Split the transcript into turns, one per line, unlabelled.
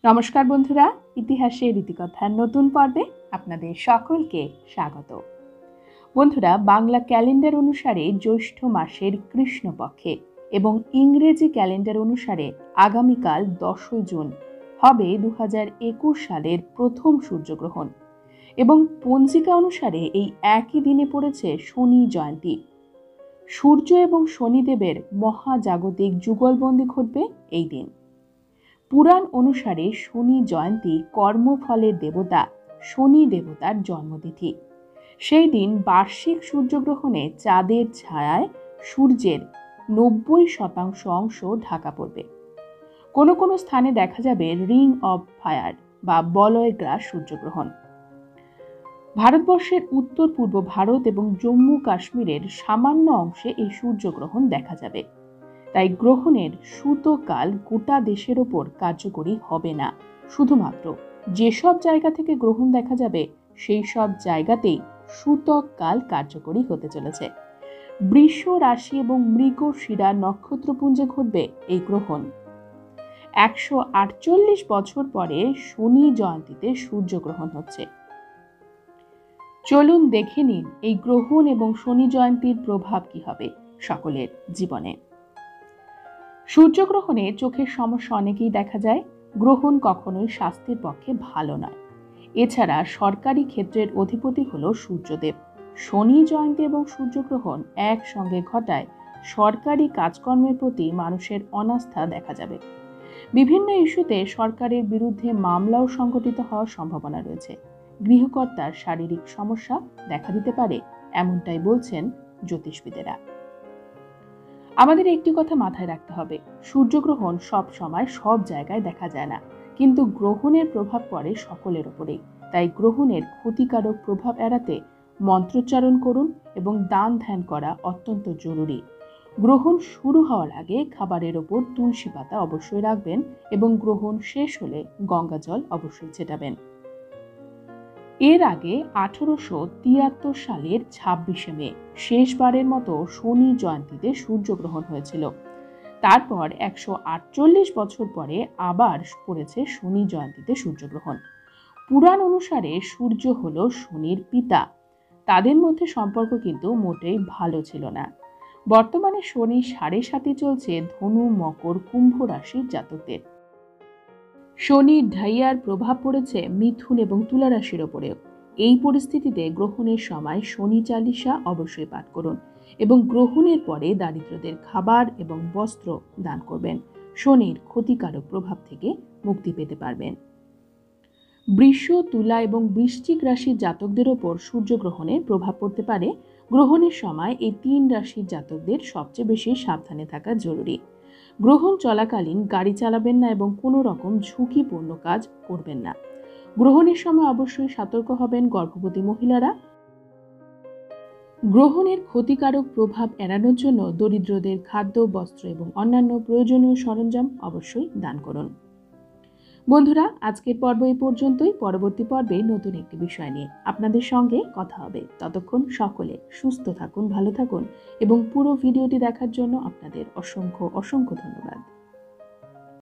নমস্কার বন্ধুরা, ইতিহাসের ইতিকথার নতুন পর্বে আপনাদের সকলকে স্বাগত। বন্ধুরা, বাংলা ক্যালেন্ডার অনুসারে জ্যৈষ্ঠ মাসের কৃষ্ণপক্ষে এবং ইংরেজি ক্যালেন্ডার অনুসারে আগামীকাল 10 জুন হবে 2021 সালের প্রথম সূর্যগ্রহণ এবং পঞ্জিকা অনুসারে এই একই দিনে পড়েছে শনি জয়ন্তী। সূর্য এবং শনিদেবের মহাজাগতিক যুগলবন্দী ঘটবে এই দিন। পুরাণ অনুসারে শনি জয়ন্তী কর্মফলের দেবতা শনি দেবতার জন্মতিথি। সেই দিন বার্ষিক সূর্যগ্রহণে চাঁদের ছায়ায় সূর্যের 90% অংশ ঢাকা পড়বে। কোনো কোনো স্থানে দেখা যাবে রিং অব ফায়ার বা বলয়গ সূর্যগ্রহণ। ভারতবর্ষের উত্তর পূর্ব ভারত এবং জম্মু কাশ্মীরের সামান্য অংশে এই সূর্যগ্রহণ দেখা যাবে। তাই গ্রহণের সূতকাল গোটা দেশের ওপর কার্যকরী হবে না। শুধুমাত্র যেসব জায়গা থেকে গ্রহণ দেখা যাবে সেই সব জায়গাতেই সূতক কাল কার্যকরী হতে চলেছে। বৃষ রাশি এবং মৃগশিরা নক্ষত্রপুঞ্জে ঘটবে এই গ্রহণ। 148 বছর পরে শনি জয়ন্তীতে সূর্যগ্রহণ হচ্ছে। চলুন দেখে নিন এই গ্রহণ এবং শনি জয়ন্তীর প্রভাব কি হবে সকলের জীবনে। সূর্যগ্রহণে চোখের সমস্যা অনেকেই দেখা যায়। গ্রহণ কখনোই স্বাস্থ্যের পক্ষে ভালো নয়। এছাড়া সরকারি ক্ষেত্রের অধিপতি হল সূর্যদেব। শনি জয়ন্তী এবং সূর্যগ্রহণ একসঙ্গে ঘটায় সরকারি কাজকর্মের প্রতি মানুষের অনাস্থা দেখা যাবে। বিভিন্ন ইস্যুতে সরকারের বিরুদ্ধে মামলাও সংঘটিত হওয়ার সম্ভাবনা রয়েছে। গৃহকর্তার শারীরিক সমস্যা দেখা দিতে পারে, এমনটাই বলছেন জ্যোতিষবিদেরা। আমাদের একটি কথা মাথায় রাখতে হবে, সূর্যগ্রহণ সব সময় সব জায়গায় দেখা যায় না, কিন্তু গ্রহণের প্রভাব পড়ে সকলের উপরেই। তাই গ্রহণের ক্ষতিকারক প্রভাব এড়াতে মন্ত্রোচ্চারণ করুন এবং দান ধ্যান করা অত্যন্ত জরুরি। গ্রহণ শুরু হওয়ার আগে খাবারের ওপর তুলসী পাতা অবশ্যই রাখবেন এবং গ্রহণ শেষ হলে গঙ্গা জল অবশ্যই ছেটাবেন। এর আগে 1873 সালের 26শে মে শেষবারের মতো শনি জয়ন্তীতে সূর্যগ্রহণ হয়েছিল। তারপর 148 বছর পরে আবার পড়েছে শনি জয়ন্তীতে সূর্যগ্রহণ। পুরাণ অনুসারে সূর্য হল শনির পিতা। তাদের মধ্যে সম্পর্ক কিন্তু মোটেই ভালো ছিল না। বর্তমানে শনি 7.5 চলছে ধনু, মকর, কুম্ভ রাশির জাতকদের। শনির ঢাইয়ার প্রভাব পড়েছে মিথুন এবং তুলা রাশির ওপরেও। এই পরিস্থিতিতে গ্রহণের সময় শনি চালিসা অবশ্যই পাঠ করুন এবং গ্রহণের পরে দারিদ্রদের খাবার এবং বস্ত্র দান করবেন। শনির ক্ষতিকারক প্রভাব থেকে মুক্তি পেতে পারবেন। বৃষ, তুলা এবং বৃশ্চিক রাশির জাতকদের ওপর সূর্যগ্রহণের প্রভাব পড়তে পারে। গ্রহণের সময় এই 3 রাশির জাতকদের সবচেয়ে বেশি সাবধানে থাকা জরুরি। গ্রহণ চলাকালীন গাড়ি চালাবেন না এবং কোনো রকম ঝুঁকিপূর্ণ কাজ করবেন না। গ্রহণের সময় অবশ্যই সতর্ক হবেন গর্ভবতী মহিলারা। গ্রহণের ক্ষতিকারক প্রভাব এড়ানোর জন্য দরিদ্রদের খাদ্য, বস্ত্র এবং অন্যান্য প্রয়োজনীয় সরঞ্জাম অবশ্যই দান করুন। বন্ধুরা, আজকের পর্ব এই পর্যন্তই। পরবর্তী পর্বে নতুন একটি বিষয় নিয়ে আপনাদের সঙ্গে কথা হবে। ততক্ষণ সকলে সুস্থ থাকুন, ভালো থাকুন এবং পুরো ভিডিওটি দেখার জন্য আপনাদের অসংখ্য ধন্যবাদ।